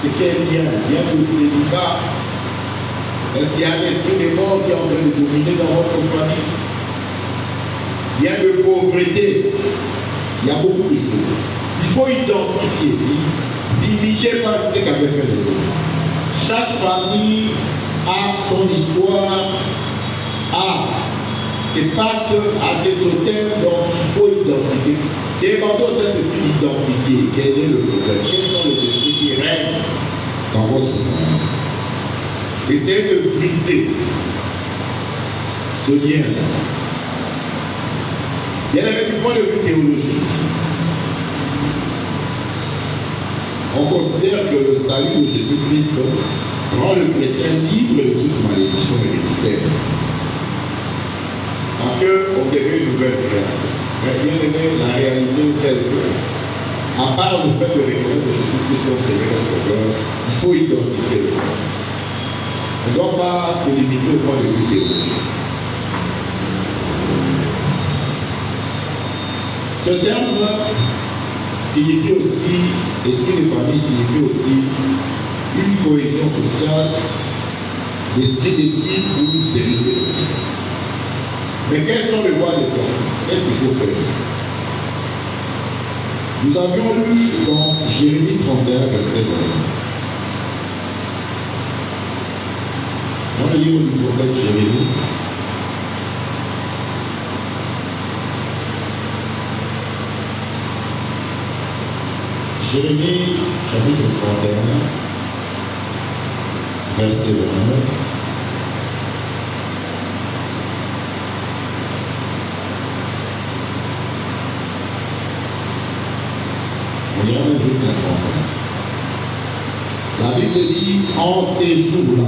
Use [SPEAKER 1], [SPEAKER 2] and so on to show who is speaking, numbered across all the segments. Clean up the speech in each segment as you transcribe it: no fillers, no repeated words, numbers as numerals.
[SPEAKER 1] ce qui est bien de célibat. Est-ce qu'il y a un esprit de mort qui est en train de dominer dans votre famille? Bien de pauvreté. Il y a beaucoup de choses. Il faut identifier. N'imitez pas ce qu'avaient fait les autres. Chaque famille a son histoire, a ses pactes, a ses totems, donc il faut identifier. Demandez au Saint-Esprit d'identifier quel est le problème, quels sont les esprits qui règnent dans votre famille. Essayez de briser ce lien-là. Bien aimé, du point de vue théologique, on considère que le salut de Jésus-Christ rend le chrétien libre de toute malédiction héréditaire. Parce qu'on devient une nouvelle création. Mais bien aimé, la réalité est telle que, à part le fait de reconnaître Jésus-Christ comme Seigneur et Sauveur, il faut identifier le point. On ne doit pas se limiter au point de vue théologique. Ce terme signifie aussi, esprit de famille signifie aussi une cohésion sociale, l'esprit d'équipe ou une série d'équipes. Mais quelles sont les voies de sortie? Qu'est-ce qu'il faut faire? Nous avions lu dans Jérémie 31, verset 20. Dans le livre du prophète Jérémie, Jérémie, chapitre 31, verset 29. On ira même jusqu'à 31. La Bible dit, en ces jours-là,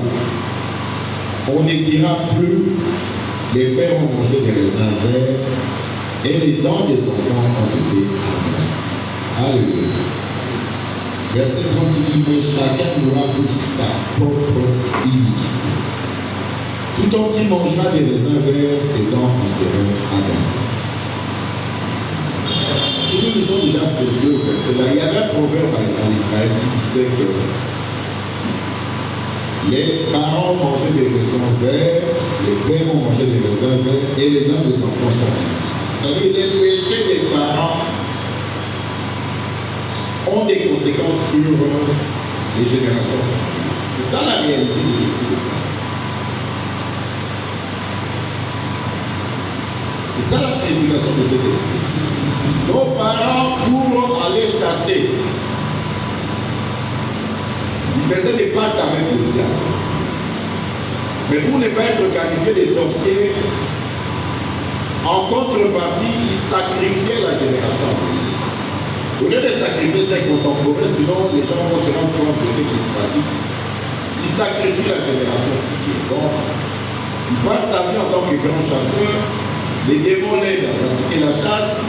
[SPEAKER 1] on ne dira plus, les pères ont mangé des raisins verts et les dents des enfants ont été aminces. Alléluia. Verset 30 dit, mais chacun mourra pour sa propre iniquité. Tout homme qui mangera des raisins verts, ses dents en seront agacées. Si nous lisons déjà ces deux versets-là, il y avait un proverbe en Israël qui disait que les parents mangeaient des raisins verts, les pères ont mangé des raisins verts et les dents des enfants sont agacées. C'est-à-dire les péchés des parents ont des conséquences sur les générations. C'est ça la réalité de l'esprit de Dieu. C'est ça la signification de cet esprit. Nos parents, pour aller chasser, ils faisaient des pactes avec le diable. Mais pour ne pas être qualifiés des sorciers, en contrepartie, ils sacrifiaient la génération. Au lieu de sacrifier ses contemporains, sinon les gens vont se rendre compte de ce qu'ils pratiquent. Ils sacrifient la génération future. Donc, il passe sa vie en tant que grand chasseur, les démons l'aident à pratiquer la chasse,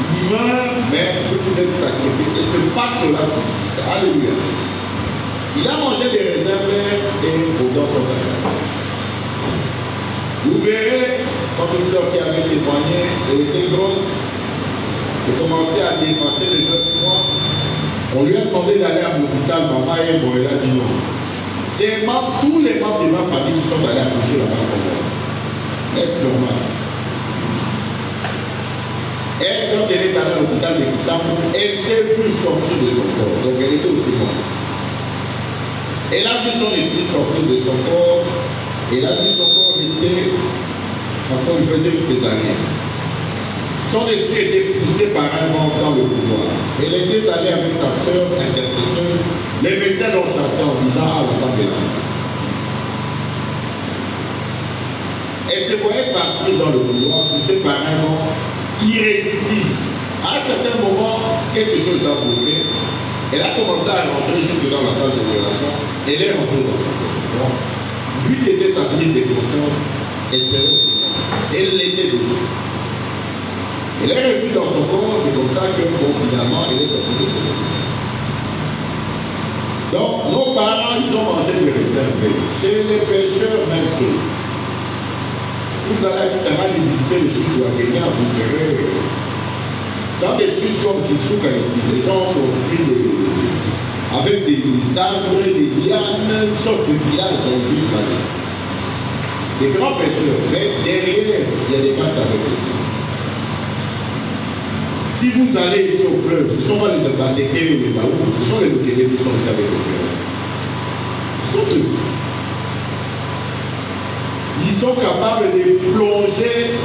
[SPEAKER 1] il meurt, mais vous êtes sacrifié. Et ce pacte-là subsiste. Alléluia. Il a mangé des raisins verts et vos dents sont agacées. Vous verrez, comme une soeur qui avait témoigné, elle était grosse. Il commençait à dépasser les 9 mois. On lui a demandé d'aller à l'hôpital, maman et bon, elle a dit non. Tous les membres de ma famille qui sont allés accoucher là-bas sont morts. Est-ce normal? Elle, quand elle est allée à l'hôpital de Kitambo, elle s'est vue sortir de son corps. Donc elle était aussi morte. Elle a vu son esprit sortir de son corps. Elle a vu son corps rester parce qu'on lui faisait une césarienne. Son esprit était poussé par un vent dans le pouvoir. Elle était allée avec sa sœur intercesseuse. Les médecins l'ont chassée en disant à l'Assemblée. Elle se voyait partir dans le couloir, poussée par un vent irrésistible. À un certain moment, quelque chose l'a bloqué. Elle a commencé à rentrer jusque dans la salle d'opération. Elle est rentrée dans son corps. Lui qui était sa prise de conscience, elle s'est retirée. Elle l'était déjà. Elle est revenue dans son corps, c'est comme ça que, bon, finalement, elle est sortie de ce corps. Donc, nos parents, ils ont mangé des raisins verts. Chez les pêcheurs, même chose. Si vous allez à Kisama visiter les chutes de Kenya, vous verrez, dans des chutes comme Kitsuka ici, les gens ont construit avec avec des arbres, des lianes, une sorte de village dans une ville valais. Des grands pêcheurs, mais derrière, il y a des bateaux avec eux. Si vous allez ici au fleuve, ce ne sont pas les Abatékés ou les Baou, ce sont les Okélés qui sont ici avec le fleuve. Ce sont eux. Ils sont capables de plonger